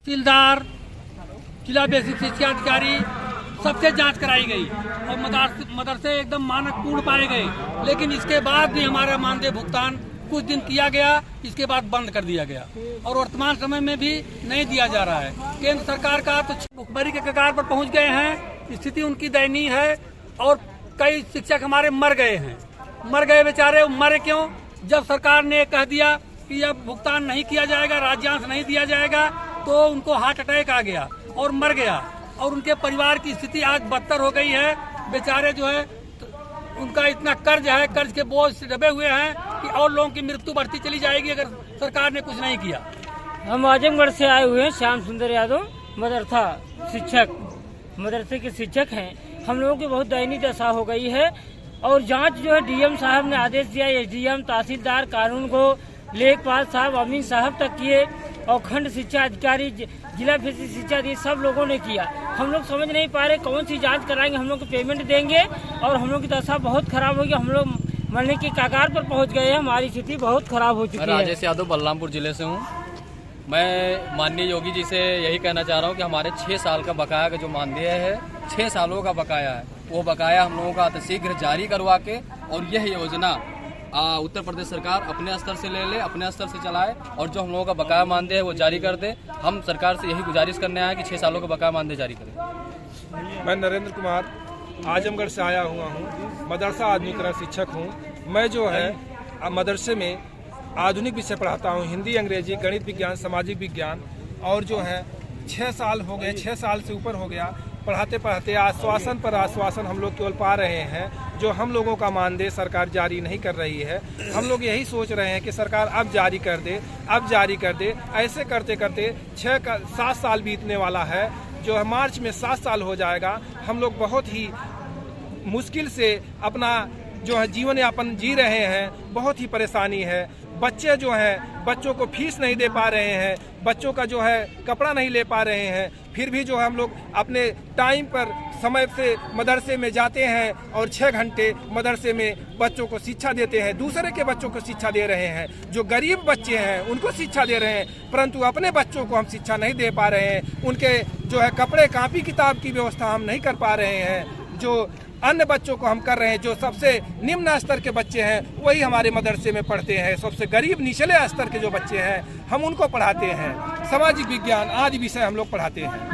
तहसीलदार, जिला बेसिक शिक्षा अधिकारी सबसे जांच कराई गई और मदरसे एकदम मानक पूर्ण पाए गए। लेकिन इसके बाद भी हमारा मानदेय भुगतान कुछ दिन किया गया, इसके बाद बंद कर दिया गया और वर्तमान समय में भी नहीं दिया जा रहा है। केंद्र सरकार का तो भुखमरी के कगार पर पहुंच गए हैं, स्थिति उनकी दयनीय है और कई शिक्षक हमारे मर गए हैं। मर गए बेचारे, मरे क्यों? जब सरकार ने कह दिया कि अब भुगतान नहीं किया जाएगा, राज्यांश नहीं दिया जाएगा, तो उनको हार्ट अटैक आ गया और मर गया और उनके परिवार की स्थिति आज बदतर हो गई है। बेचारे जो है उनका इतना कर्ज है, कर्ज के बोझ से दबे हुए हैं कि और लोगों की मृत्यु बढ़ती चली जाएगी अगर सरकार ने कुछ नहीं किया। हम आजमगढ़ से आए हुए हैं, श्याम सुंदर यादव, मदरसे के शिक्षक हैं। हम लोगों की बहुत दयनीय दशा हो गई है और जांच जो है डीएम साहब ने आदेश दिया, एसडीएम, तहसीलदार, कानून को लेखपाल साहब, अमीन साहब तक किए और खंड शिक्षा अधिकारी, जिला बेसिक शिक्षा अधिकारी सब लोगों ने किया। हम लोग समझ नहीं पा रहे कौन सी जांच कराएंगे, हम लोग को पेमेंट देंगे और हम लोग की दशा बहुत खराब होगी। हम लोग मरने की कगार पर पहुंच गए हैं, हमारी स्थिति बहुत खराब हो चुकी है। राजेश यादव बलरामपुर जिले से हूँ। मैं माननीय योगी जी से यही कहना चाह रहा हूँ कि हमारे 6 साल का बकाया का जो मानदेय है, 6 सालों का बकाया है, वो बकाया हम लोगों का अतिशीघ्र जारी करवा के और यह योजना उत्तर प्रदेश सरकार अपने स्तर से ले ले, अपने स्तर से चलाए और जो हम लोगों का बकाया मानदेय है वो जारी कर दे। हम सरकार से यही गुजारिश करने आए कि 6 सालों का बकाया मानदेय जारी करें। मैं नरेंद्र कुमार आजमगढ़ से आया हुआ हूँ, मदरसा आधुनिक शिक्षक हूँ। मैं जो है मदरसे में आधुनिक विषय पढ़ाता हूँ, हिंदी, अंग्रेजी, गणित विज्ञान, सामाजिक विज्ञान। और जो है 6 साल हो गए, 6 साल से ऊपर हो गया पढ़ाते पढ़ाते आश्वासन पर आश्वासन हम लोग केवल पा रहे हैं। जो हम लोगों का मानदेय सरकार जारी नहीं कर रही है। हम लोग यही सोच रहे हैं कि सरकार अब जारी कर दे, अब जारी कर दे। ऐसे करते करते 7 साल बीतने वाला है, जो है मार्च में 7 साल हो जाएगा। हम लोग बहुत ही मुश्किल से अपना जो है जीवन यापन जी रहे हैं, बहुत ही परेशानी है। बच्चे जो हैं, बच्चों को फीस नहीं दे पा रहे हैं, बच्चों का जो है कपड़ा नहीं ले पा रहे हैं। फिर भी जो है हम लोग अपने टाइम पर समय से मदरसे में जाते हैं और 6 घंटे मदरसे में बच्चों को शिक्षा देते हैं। दूसरे के बच्चों को शिक्षा दे रहे हैं, जो गरीब बच्चे हैं उनको शिक्षा दे रहे हैं, परंतु अपने बच्चों को हम शिक्षा नहीं दे पा रहे हैं। उनके जो है कपड़े, कापी, किताब की व्यवस्था हम नहीं कर पा रहे हैं। जो अन्य बच्चों को हम कर रहे हैं, जो सबसे निम्न स्तर के बच्चे हैं वही हमारे मदरसे में पढ़ते हैं। सबसे गरीब निचले स्तर के जो बच्चे हैं हम उनको पढ़ाते हैं। सामाजिक विज्ञान आदि विषय हम लोग पढ़ाते हैं।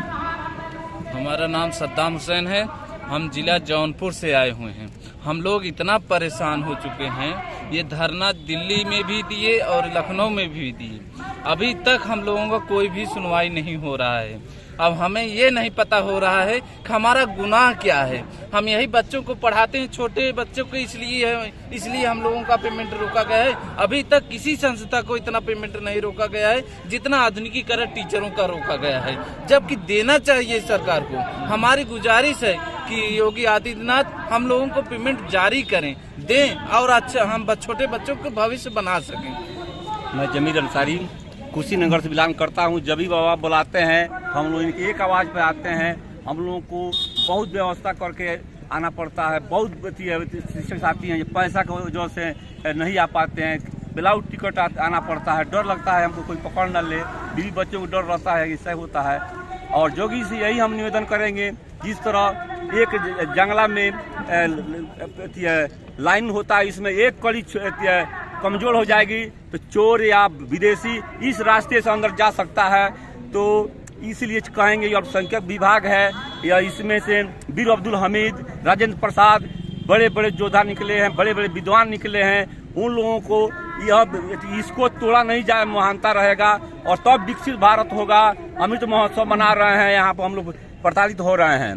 हमारा नाम सद्दाम हुसैन है। हम जिला जौनपुर से आए हुए हैं। हम लोग इतना परेशान हो चुके हैं, ये धरना दिल्ली में भी दिए और लखनऊ में भी दिए, अभी तक हम लोगों का कोई भी सुनवाई नहीं हो रहा है। अब हमें ये नहीं पता हो रहा है कि हमारा गुनाह क्या है। हम यही बच्चों को पढ़ाते हैं, छोटे बच्चों को, इसलिए हम लोगों का पेमेंट रोका गया है। अभी तक किसी संस्था को इतना पेमेंट नहीं रोका गया है जितना आधुनिकीकरण टीचरों का रोका गया है, जबकि देना चाहिए सरकार को। हमारी गुजारिश है कि योगी आदित्यनाथ हम लोगों को पेमेंट जारी करें, दें और अच्छा हम छोटे बच्चों को भविष्य बना सकें। मैं जमीर अंसारी कुशीनगर से बिलोंग करता हूँ। जब भी बाबा बुलाते हैं हम लोग इनकी एक आवाज़ पे आते हैं। हम लोगों को बहुत व्यवस्था करके आना पड़ता है। बहुत शिक्षक साथी हैं, पैसा की वजह से नहीं आ पाते हैं। विदाउट टिकट आना पड़ता है। डर लगता है हमको कोई पकड़ न ले, बीवी बच्चों को डर रहता है, इससे होता है। और जोगी से यही हम निवेदन करेंगे, जिस तरह एक जंगला में लाइन होता है, इसमें एक कड़ी कमजोर हो जाएगी तो चोर या विदेशी इस रास्ते से अंदर जा सकता है। तो इसलिए कहेंगे अल्पसंख्यक विभाग है या इसमें से वीर अब्दुल हमीद, राजेंद्र प्रसाद, बड़े बड़े योद्धा निकले हैं, बड़े बड़े विद्वान निकले हैं। उन लोगों को इसको तोड़ा नहीं जाए, महानता रहेगा और तब विकसित भारत होगा। अमृत महोत्सव मना रहे हैं, यहाँ पर हम लोग प्रताड़ित हो रहे हैं।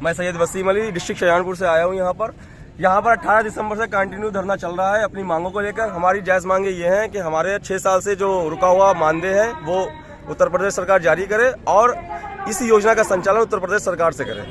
मैं सैयद वसीम अली डिस्ट्रिक्ट शाहजहांपुर से आया हूँ। यहाँ पर 18 दिसंबर से कंटिन्यू धरना चल रहा है अपनी मांगों को लेकर। हमारी जायज मांगे ये हैं कि हमारे 6 साल से जो रुका हुआ मानदेय है वो उत्तर प्रदेश सरकार जारी करे और इस योजना का संचालन उत्तर प्रदेश सरकार से करे।